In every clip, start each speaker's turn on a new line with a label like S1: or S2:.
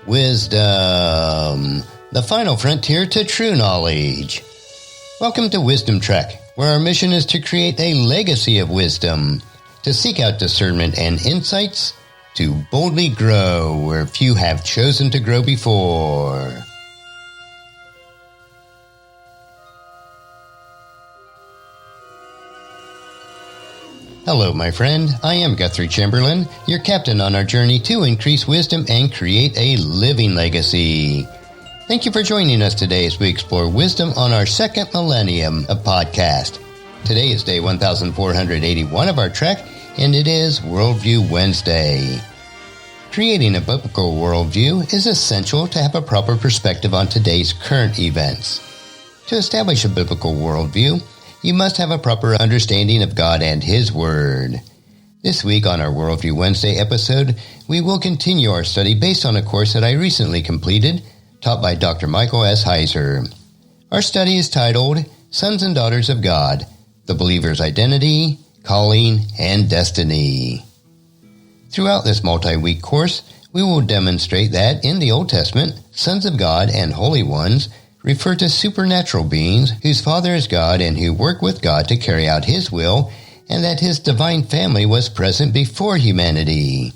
S1: Wisdom, the final frontier to true knowledge. Welcome to Wisdom Trek, where our mission is to create a legacy of wisdom, to seek out discernment and insights, to boldly grow where few have chosen to grow before. Hello, my friend. I am Guthrie Chamberlain, your captain on our journey to increase wisdom and create a living legacy. Thank you for joining us today as we explore wisdom on our second millennium of podcast. Today is day 1481 of our trek, and it is Worldview Wednesday. Creating a biblical worldview is essential to have a proper perspective on today's current events. To establish a biblical worldview, you must have a proper understanding of God and His Word. This week on our Worldview Wednesday episode, we will continue our study based on a course that I recently completed, taught by Dr. Michael S. Heiser. Our study is titled, Sons and Daughters of God, the Believer's Identity, Calling, and Destiny. Throughout this multi-week course, we will demonstrate that in the Old Testament, sons of God and holy ones refer to supernatural beings whose Father is God and who work with God to carry out His will, and that His divine family was present before humanity.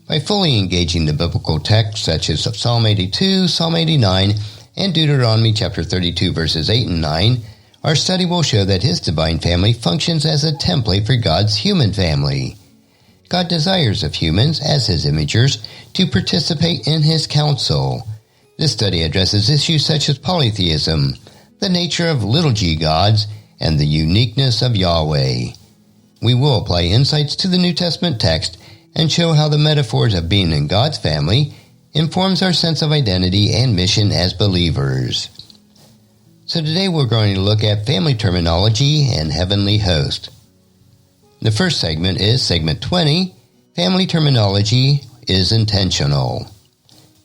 S1: By fully engaging the biblical texts such as Psalm 82, Psalm 89, and Deuteronomy chapter 32 verses 8 and 9, our study will show that His divine family functions as a template for God's human family. God desires of humans, as His imagers, to participate in His counsel. This study addresses issues such as polytheism, the nature of little g gods, and the uniqueness of Yahweh. We will apply insights to the New Testament text and show how the metaphors of being in God's family informs our sense of identity and mission as believers. So today we're going to look at family terminology and heavenly host. The first segment is segment 20, Family Terminology is Intentional.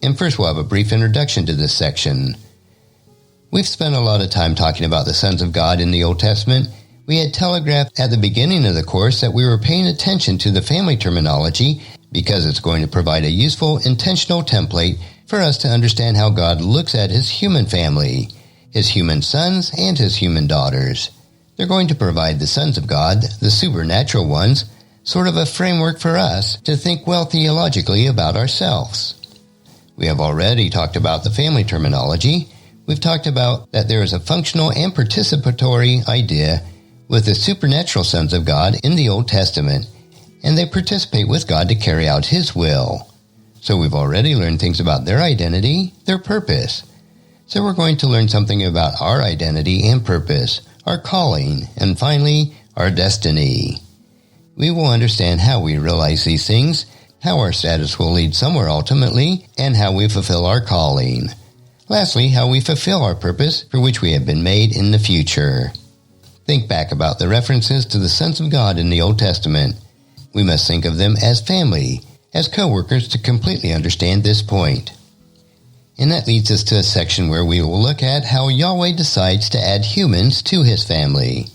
S1: And first we'll have a brief introduction to this section. We've spent a lot of time talking about the sons of God in the Old Testament. We had telegraphed at the beginning of the course that we were paying attention to the family terminology because it's going to provide a useful, intentional template for us to understand how God looks at His human family, His human sons and His human daughters. They're going to provide the sons of God, the supernatural ones, sort of a framework for us to think well theologically about ourselves. We have already talked about the family terminology. We've talked about that there is a functional and participatory idea with the supernatural sons of God in the Old Testament, and they participate with God to carry out His will. So we've already learned things about their identity, their purpose. So we're going to learn something about our identity and purpose, our calling, and finally, our destiny. We will understand how we realize these things, how our status will lead somewhere ultimately, and how we fulfill our calling. Lastly, how we fulfill our purpose for which we have been made in the future. Think back about the references to the sons of God in the Old Testament. We must think of them as family, as co-workers to completely understand this point. And that leads us to a section where we will look at how Yahweh decides to add humans to His family.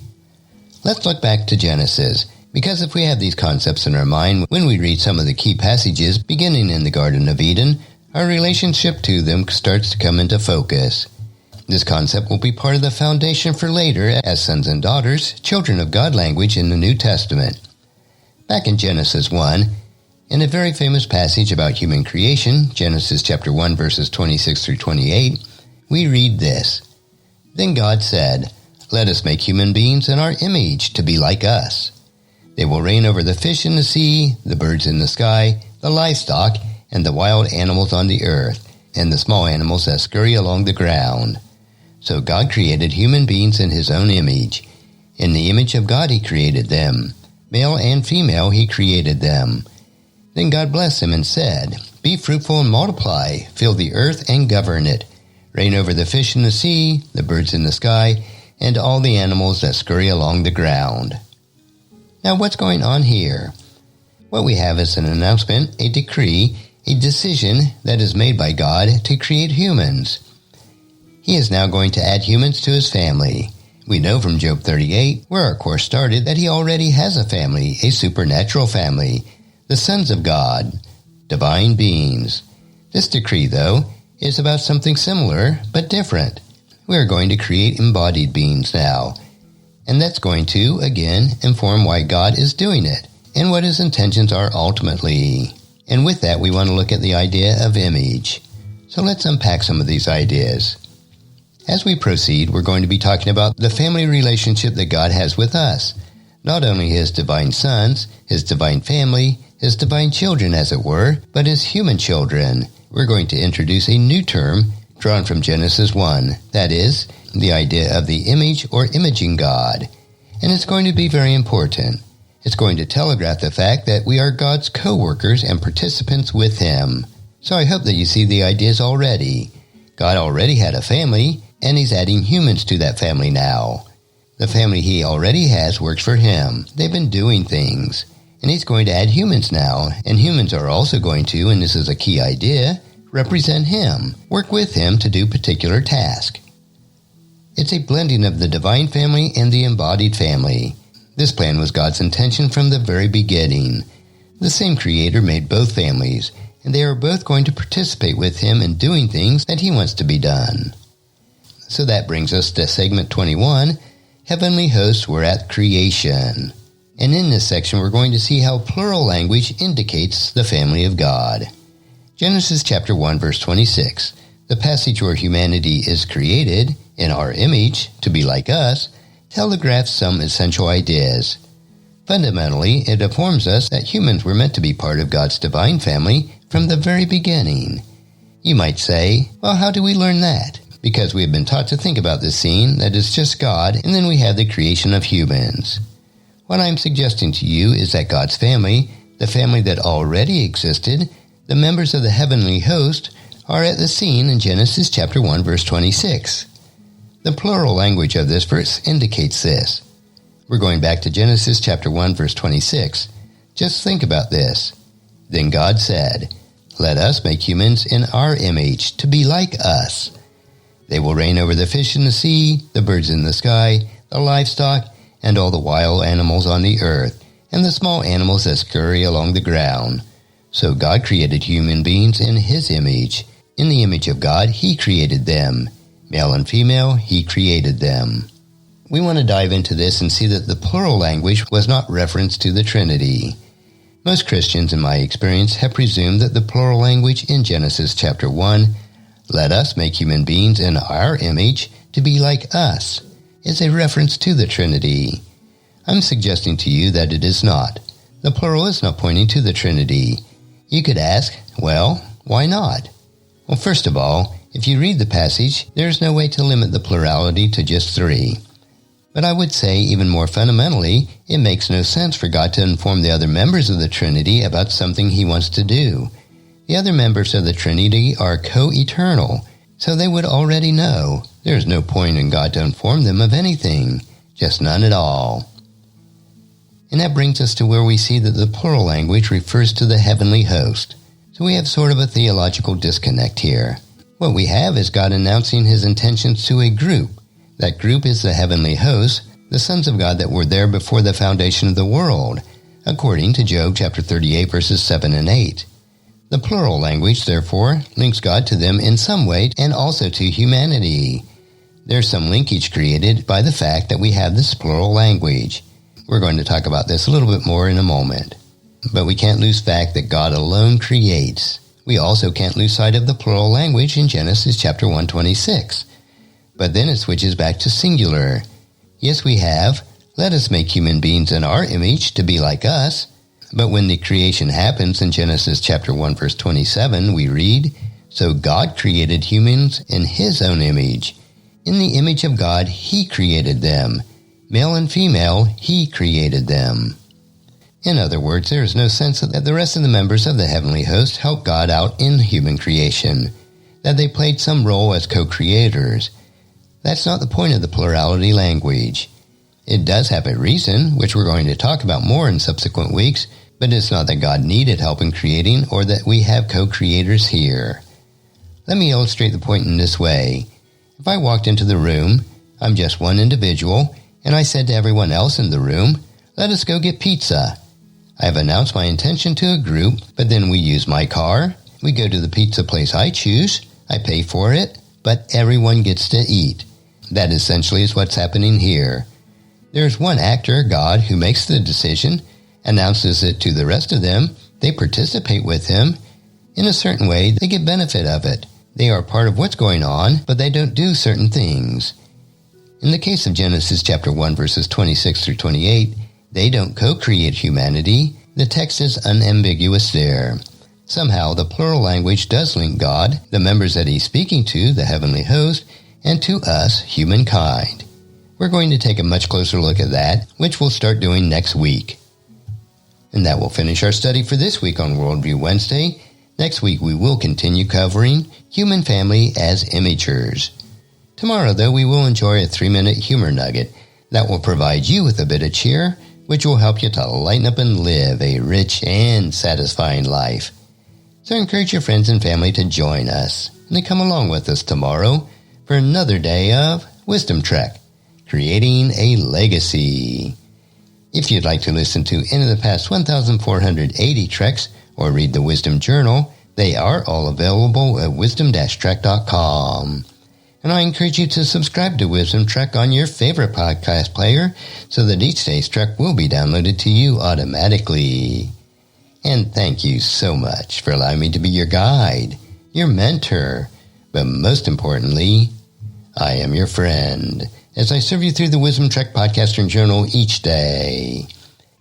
S1: Let's look back to Genesis, because if we have these concepts in our mind when we read some of the key passages beginning in the Garden of Eden, our relationship to them starts to come into focus. This concept will be part of the foundation for later as sons and daughters, children of God language in the New Testament. Back in Genesis 1, in a very famous passage about human creation, Genesis chapter 1 verses 26 through 28, we read this. Then God said, "Let us make human beings in our image to be like us. They will reign over the fish in the sea, the birds in the sky, the livestock, and the wild animals on the earth, and the small animals that scurry along the ground." So God created human beings in His own image. In the image of God He created them. Male and female He created them. Then God blessed them and said, "Be fruitful and multiply, fill the earth and govern it. Reign over the fish in the sea, the birds in the sky, and all the animals that scurry along the ground." Now, what's going on here? What we have is an announcement, a decree, a decision that is made by God to create humans. He is now going to add humans to His family. We know from Job 38, where our course started, that He already has a family, a supernatural family, the sons of God, divine beings. This decree, though, is about something similar but different. We are going to create embodied beings now. And that's going to, again, inform why God is doing it and what his intentions are ultimately. And with that, we want to look at the idea of image. So let's unpack some of these ideas. As we proceed, we're going to be talking about the family relationship that God has with us. Not only his divine sons, his divine family, his divine children, as it were, but his human children. We're going to introduce a new term drawn from Genesis 1. That is, the idea of the image or imaging God. And it's going to be very important. It's going to telegraph the fact that we are God's co-workers and participants with him. So I hope that you see the ideas already. God already had a family, and he's adding humans to that family now. The family he already has works for him. They've been doing things. And he's going to add humans now, and humans are also going to, and this is a key idea, represent him, work with him to do particular tasks. It's a blending of the divine family and the embodied family. This plan was God's intention from the very beginning. The same Creator made both families, and they are both going to participate with him in doing things that he wants to be done. So that brings us to segment 21, Heavenly Hosts Were at Creation. And in this section we're going to see how plural language indicates the family of God. Genesis chapter 1 verse 26, the passage where humanity is created in our image to be like us, telegraphs some essential ideas. Fundamentally, it informs us that humans were meant to be part of God's divine family from the very beginning. You might say, well, how do we learn that? Because we have been taught to think about this scene that is just God, and then we have the creation of humans. What I'm suggesting to you is that God's family, the family that already existed, the members of the heavenly host, are at the scene in Genesis chapter 1 verse 26. The plural language of this verse indicates this. We're going back to Genesis chapter 1 verse 26. Just think about this. Then God said, "Let us make humans in our image, to be like us. They will reign over the fish in the sea, the birds in the sky, the livestock, and all the wild animals on the earth, and the small animals that scurry along the ground." So God created human beings in his image. In the image of God, he created them. Male and female, he created them. We want to dive into this and see that the plural language was not reference to the Trinity. Most Christians, in my experience, have presumed that the plural language in Genesis chapter 1, "Let us make human beings in our image to be like us," is a reference to the Trinity. I'm suggesting to you that it is not. The plural is not pointing to the Trinity. You could ask, well, why not? Well, first of all, if you read the passage, there's no way to limit the plurality to just 3. But I would say, even more fundamentally, it makes no sense for God to inform the other members of the Trinity about something he wants to do. The other members of the Trinity are co-eternal, so they would already know. There's no point in God to inform them of anything, just none at all. And that brings us to where we see that the plural language refers to the heavenly host. So we have sort of a theological disconnect here. What we have is God announcing his intentions to a group. That group is the heavenly host, the sons of God that were there before the foundation of the world, according to Job chapter 38 verses 7 and 8. The plural language, therefore, links God to them in some way and also to humanity. There's some linkage created by the fact that we have this plural language. We're going to talk about this a little bit more in a moment. But we can't lose fact that God alone creates. We also can't lose sight of the plural language in Genesis chapter 1:26. But then it switches back to singular. Yes, we have, "Let us make human beings in our image to be like us." But when the creation happens in Genesis chapter 1 verse 27, we read, "So God created humans in his own image. In the image of God he created them. Male and female he created them." In other words, there is no sense that the rest of the members of the heavenly host helped God out in human creation, that they played some role as co-creators. That's not the point of the plurality language. It does have a reason, which we're going to talk about more in subsequent weeks, but it's not that God needed help in creating or that we have co-creators here. Let me illustrate the point in this way. If I walked into the room, I'm just one individual, and I said to everyone else in the room, "Let us go get pizza." I have announced my intention to a group, but then we use my car, We go to the pizza place I choose, I pay for it, but everyone gets to eat. That essentially is what's happening here. There's one actor, God, who makes the decision, announces it to the rest of them. They participate with him. In a certain way, they get benefit of it. They are part of what's going on, but they don't do certain things. In the case of Genesis chapter 1, verses 26 through 28, they don't co-create humanity. The text is unambiguous there. Somehow, the plural language does link God, the members that he's speaking to, the heavenly host, and to us, humankind. We're going to take a much closer look at that, which we'll start doing next week. And that will finish our study for this week on Worldview Wednesday. Next week, we will continue covering human family as imagers. Tomorrow, though, we will enjoy a 3-minute humor nugget that will provide you with a bit of cheer, which will help you to lighten up and live a rich and satisfying life. So encourage your friends and family to join us and to come along with us tomorrow for another day of Wisdom Trek, Creating a Legacy. If you'd like to listen to any of the past 1,480 treks or read the Wisdom Journal, they are all available at wisdom-trek.com. And I encourage you to subscribe to Wisdom Trek on your favorite podcast player so that each day's trek will be downloaded to you automatically. And thank you so much for allowing me to be your guide, your mentor, but most importantly, I am your friend as I serve you through the Wisdom Trek podcast and journal each day.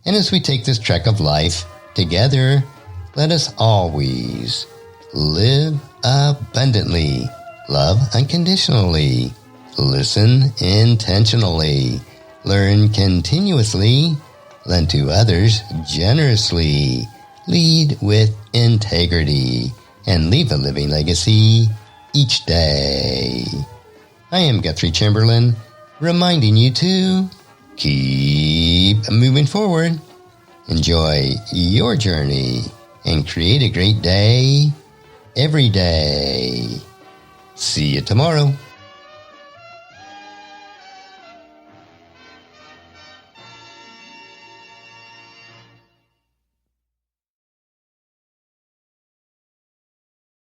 S1: And as we take this trek of life together, let us always live abundantly, love unconditionally, listen intentionally, learn continuously, lend to others generously, lead with integrity, and leave a living legacy each day. I am Guthrie Chamberlain, reminding you to keep moving forward, enjoy your journey, and create a great day every day. See you tomorrow.